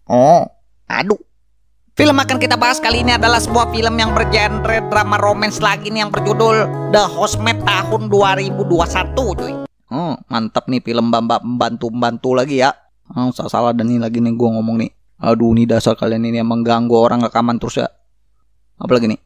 Oh, aduh. Film akan kita bahas kali ini adalah sebuah film yang bergenre drama romance lagi nih, yang berjudul The Housemaid tahun 2021 cuy. Mantap nih, film pembantu lagi ya. Salah dan ini lagi nih gue ngomong nih. Aduh, nih dasar kalian ini yang mengganggu orang rekaman terus ya. Apalagi nih.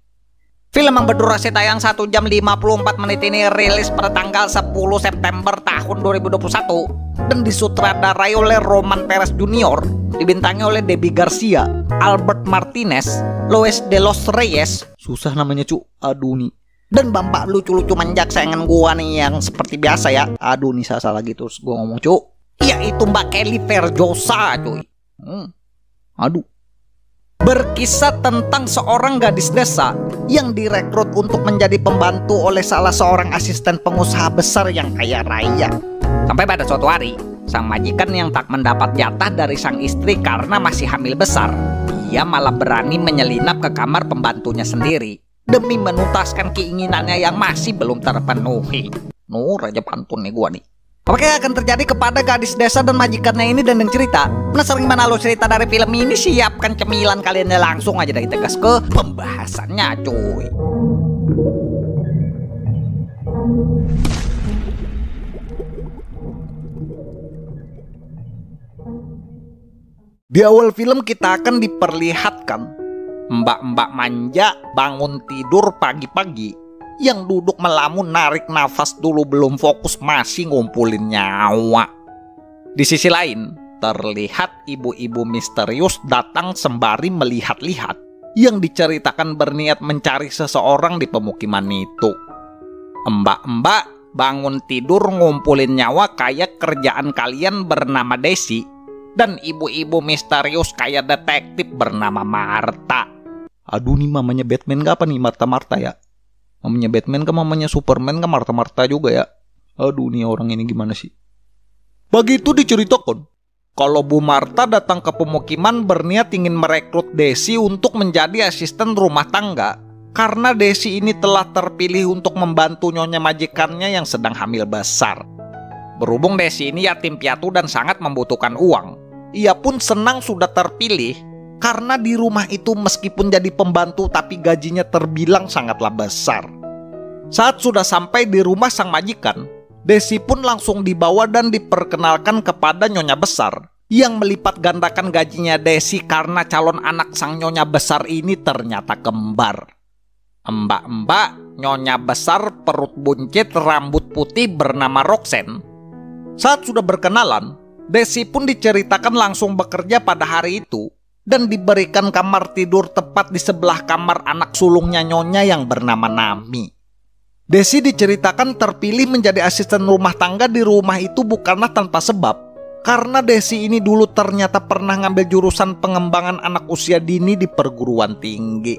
Film yang berdurasi tayang 1 jam 54 menit ini rilis pada tanggal 10 September tahun 2021 dan disutradarai oleh Roman Perez Jr., dibintangi oleh Debbie Garcia, Albert Martinez, Lois de los Reyes, susah namanya cu, aduh nih, dan bapak lucu-lucu manjak sayangan gua nih yang seperti biasa ya, aduh nih salah gitu terus gua ngomong cu, yaitu Mbak Kelly Verjosa cuy. Aduh. Berkisah tentang seorang gadis desa yang direkrut untuk menjadi pembantu oleh salah seorang asisten pengusaha besar yang kaya raya. Sampai pada suatu hari, sang majikan yang tak mendapat jatah dari sang istri karena masih hamil besar, ia malah berani menyelinap ke kamar pembantunya sendiri demi menuntaskan keinginannya yang masih belum terpenuhi. Raja pantun nih gua nih. Apa yang akan terjadi kepada gadis desa dan majikannya ini dan yang cerita? Penasaran gimana lo cerita dari film ini? Siapkan cemilan kalian, langsung aja dari tegas ke pembahasannya cuy. Di awal film kita akan diperlihatkan mbak-mbak manja bangun tidur pagi-pagi yang duduk melamun narik nafas dulu, belum fokus masih ngumpulin nyawa. Di sisi lain, terlihat ibu-ibu misterius datang sembari melihat-lihat yang diceritakan berniat mencari seseorang di pemukiman itu. Mbak-mbak bangun tidur ngumpulin nyawa kayak kerjaan kalian bernama Desi, dan ibu-ibu misterius kayak detektif bernama Martha. Aduh nih, mamanya Batman gak apa nih Martha ya? Mamanya Batman ke mamanya Superman ke Martha juga ya. Aduh nih orang ini gimana sih. Begitu diceritakan kalau Bu Martha datang ke pemukiman berniat ingin merekrut Desi untuk menjadi asisten rumah tangga, karena Desi ini telah terpilih untuk membantu nyonya majikannya yang sedang hamil besar. Berhubung Desi ini yatim piatu dan sangat membutuhkan uang, ia pun senang sudah terpilih. Karena di rumah itu meskipun jadi pembantu tapi gajinya terbilang sangatlah besar. Saat sudah sampai di rumah sang majikan, Desi pun langsung dibawa dan diperkenalkan kepada nyonya besar yang melipat gandakan gajinya Desi karena calon anak sang nyonya besar ini ternyata kembar. Mbak-mbak nyonya besar perut buncit rambut putih bernama Roxanne. Saat sudah berkenalan, Desi pun diceritakan langsung bekerja pada hari itu dan diberikan kamar tidur tepat di sebelah kamar anak sulungnya nyonya yang bernama Nami. Desi diceritakan terpilih menjadi asisten rumah tangga di rumah itu bukanlah tanpa sebab, karena Desi ini dulu ternyata pernah ngambil jurusan pengembangan anak usia dini di perguruan tinggi.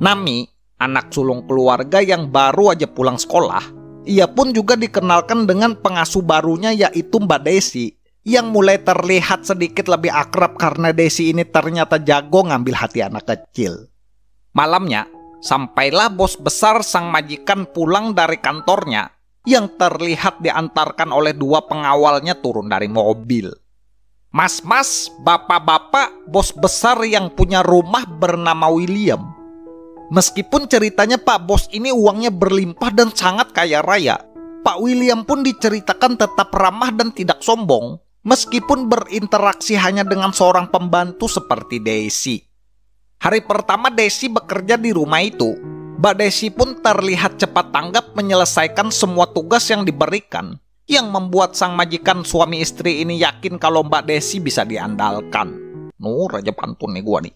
Nami, anak sulung keluarga yang baru aja pulang sekolah, ia pun juga dikenalkan dengan pengasuh barunya yaitu Mbak Desi, yang mulai terlihat sedikit lebih akrab karena Desi ini ternyata jago ngambil hati anak kecil. Malamnya, sampailah bos besar sang majikan pulang dari kantornya yang terlihat diantarkan oleh dua pengawalnya turun dari mobil. Mas-mas, bapak-bapak, bos besar yang punya rumah bernama William. Meskipun ceritanya Pak Bos ini uangnya berlimpah dan sangat kaya raya, Pak William pun diceritakan tetap ramah dan tidak sombong, meskipun berinteraksi hanya dengan seorang pembantu seperti Desi. Hari pertama Desi bekerja di rumah itu, Mbak Desi pun terlihat cepat tanggap menyelesaikan semua tugas yang diberikan, yang membuat sang majikan suami istri ini yakin kalau Mbak Desi bisa diandalkan. Raja pantun nih gua nih.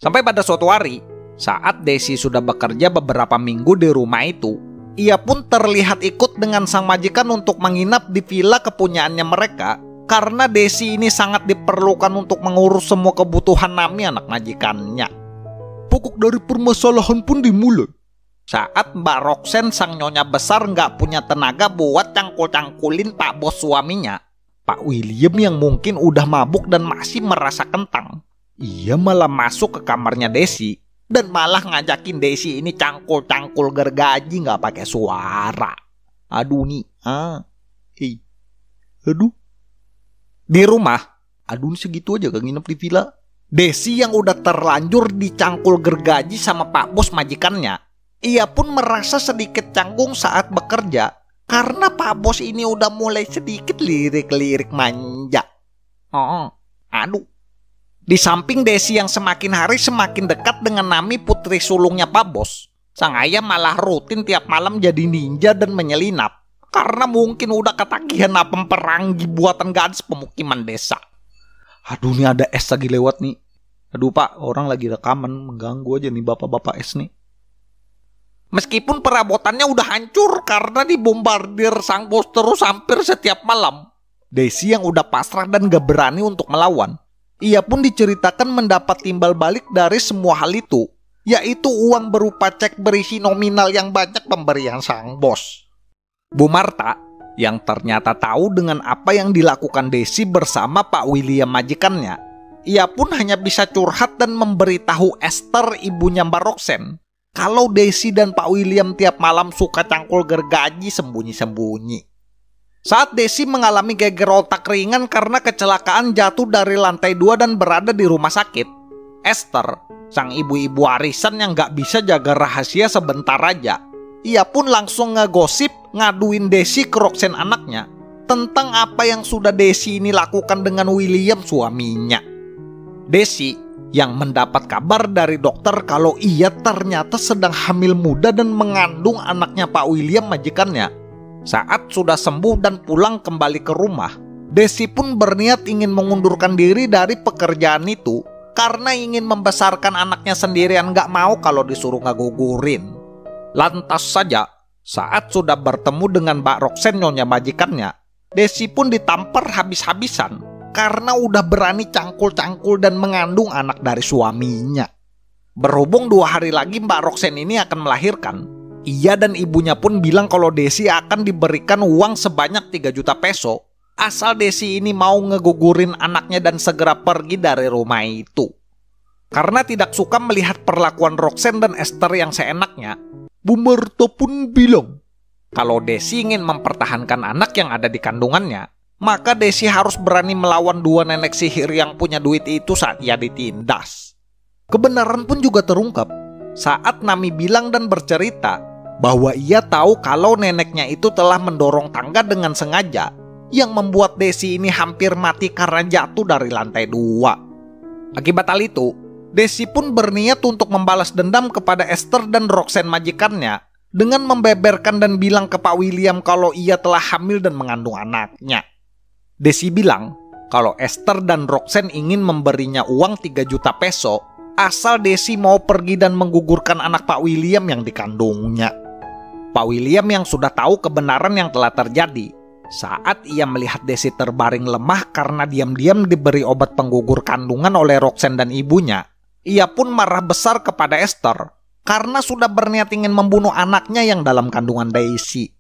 Sampai pada suatu hari, saat Desi sudah bekerja beberapa minggu di rumah itu, ia pun terlihat ikut dengan sang majikan untuk menginap di villa kepunyaannya mereka, karena Desi ini sangat diperlukan untuk mengurus semua kebutuhan Nami anak majikannya. Pokok dari permasalahan pun dimulai saat Mbak Roxanne sang nyonya besar nggak punya tenaga buat cangkul-cangkulin Pak Bos suaminya, Pak William yang mungkin udah mabuk dan masih merasa kentang. Ia malah masuk ke kamarnya Desi dan malah ngajakin Desi ini cangkul-cangkul gergaji nggak pakai suara. Aduh nih, aduh. Di rumah, Aduh, segitu aja gak nginep di villa. Desi yang udah terlanjur dicangkul gergaji sama Pak Bos majikannya, ia pun merasa sedikit canggung saat bekerja karena Pak Bos ini udah mulai sedikit lirik-lirik manja. Aduh. Di samping Desi yang semakin hari semakin dekat dengan Nami putri sulungnya Pak Bos, sang ayah malah rutin tiap malam jadi ninja dan menyelinap karena mungkin udah ketagihan apem perangi buatan gadis pemukiman desa. Aduh, nih ada es lagi lewat nih. Aduh Pak, orang lagi rekaman, mengganggu aja nih bapak-bapak es nih. Meskipun perabotannya udah hancur karena dibombardir sang bos terus hampir setiap malam, Desi yang udah pasrah dan gak berani untuk melawan, ia pun diceritakan mendapat timbal balik dari semua hal itu, yaitu uang berupa cek berisi nominal yang banyak pemberian sang bos. Bu Marta yang ternyata tahu dengan apa yang dilakukan Desi bersama Pak William majikannya, ia pun hanya bisa curhat dan memberitahu Esther, ibunya Mbak Roxanne, kalau Desi dan Pak William tiap malam suka cangkul gergaji sembunyi-sembunyi. Saat Desi mengalami geger otak ringan karena kecelakaan jatuh dari lantai 2 dan berada di rumah sakit, Esther, sang ibu-ibu arisan yang gak bisa jaga rahasia sebentar aja, ia pun langsung ngegosip ngaduin Desi ke Roxanne anaknya tentang apa yang sudah Desi ini lakukan dengan William suaminya. Desi yang mendapat kabar dari dokter kalau ia ternyata sedang hamil muda dan mengandung anaknya Pak William majikannya. Saat sudah sembuh dan pulang kembali ke rumah, Desi pun berniat ingin mengundurkan diri dari pekerjaan itu karena ingin membesarkan anaknya sendirian, gak mau kalau disuruh ngagugurin. Lantas saja, saat sudah bertemu dengan Mbak Roxanne nyonya majikannya, Desi pun ditampar habis-habisan karena udah berani cangkul-cangkul dan mengandung anak dari suaminya. Berhubung 2 hari lagi Mbak Roxanne ini akan melahirkan, ia dan ibunya pun bilang kalau Desi akan diberikan uang sebanyak 3 juta peso asal Desi ini mau ngegugurin anaknya dan segera pergi dari rumah itu. Karena tidak suka melihat perlakuan Roxanne dan Esther yang seenaknya, Bu Marta pun bilang kalau Desi ingin mempertahankan anak yang ada di kandungannya, maka Desi harus berani melawan 2 nenek sihir yang punya duit itu saat ia ditindas. Kebenaran pun juga terungkap saat Nami bilang dan bercerita bahwa ia tahu kalau neneknya itu telah mendorong tangga dengan sengaja, yang membuat Desi ini hampir mati karena jatuh dari lantai 2. Akibat hal itu, Desi pun berniat untuk membalas dendam kepada Esther dan Roxanne majikannya dengan membeberkan dan bilang ke Pak William kalau ia telah hamil dan mengandung anaknya. Desi bilang kalau Esther dan Roxanne ingin memberinya uang 3 juta peso asal Desi mau pergi dan menggugurkan anak Pak William yang dikandungnya. Pak William yang sudah tahu kebenaran yang telah terjadi, saat ia melihat Desi terbaring lemah karena diam-diam diberi obat penggugur kandungan oleh Roxanne dan ibunya, ia pun marah besar kepada Esther karena sudah berniat ingin membunuh anaknya yang dalam kandungan Desi.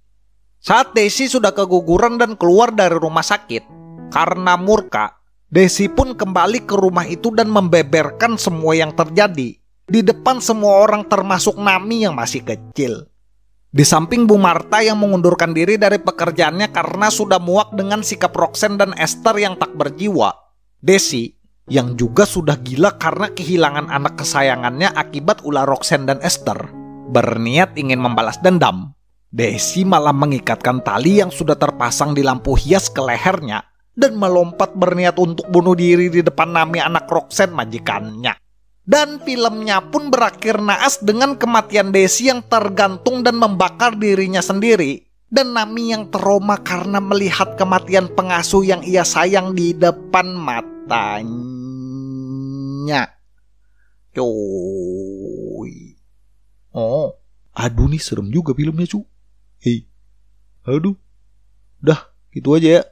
Saat Desi sudah keguguran dan keluar dari rumah sakit, karena murka, Desi pun kembali ke rumah itu dan membeberkan semua yang terjadi di depan semua orang termasuk Nami yang masih kecil. Di samping Bu Marta yang mengundurkan diri dari pekerjaannya karena sudah muak dengan sikap Roxanne dan Esther yang tak berjiwa, Desi yang juga sudah gila karena kehilangan anak kesayangannya akibat ulah Roxanne dan Esther, berniat ingin membalas dendam. Desi malah mengikatkan tali yang sudah terpasang di lampu hias ke lehernya dan melompat berniat untuk bunuh diri di depan Nami anak Roxanne majikannya. Dan filmnya pun berakhir naas dengan kematian Desi yang tergantung dan membakar dirinya sendiri, dan Nami yang trauma karena melihat kematian pengasuh yang ia sayang di depan matanya. Cuy. Oh, aduh nih serem juga filmnya cu. Hei, aduh. Dah, gitu aja ya.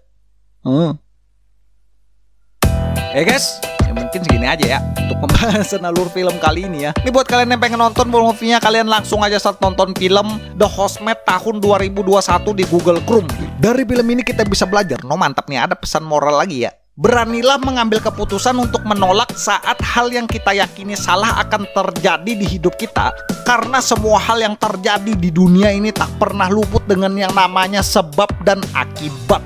Guys, ya mungkin segini aja ya untuk pembahasan alur film kali ini ya. Ini buat kalian yang pengen nonton full movie-nya, kalian langsung aja start nonton film The Housemaid tahun 2021 di Google Chrome. Dari film ini kita bisa belajar, mantap nih, ada pesan moral lagi ya. Beranilah mengambil keputusan untuk menolak saat hal yang kita yakini salah akan terjadi di hidup kita. Karena semua hal yang terjadi di dunia ini tak pernah luput dengan yang namanya sebab dan akibat.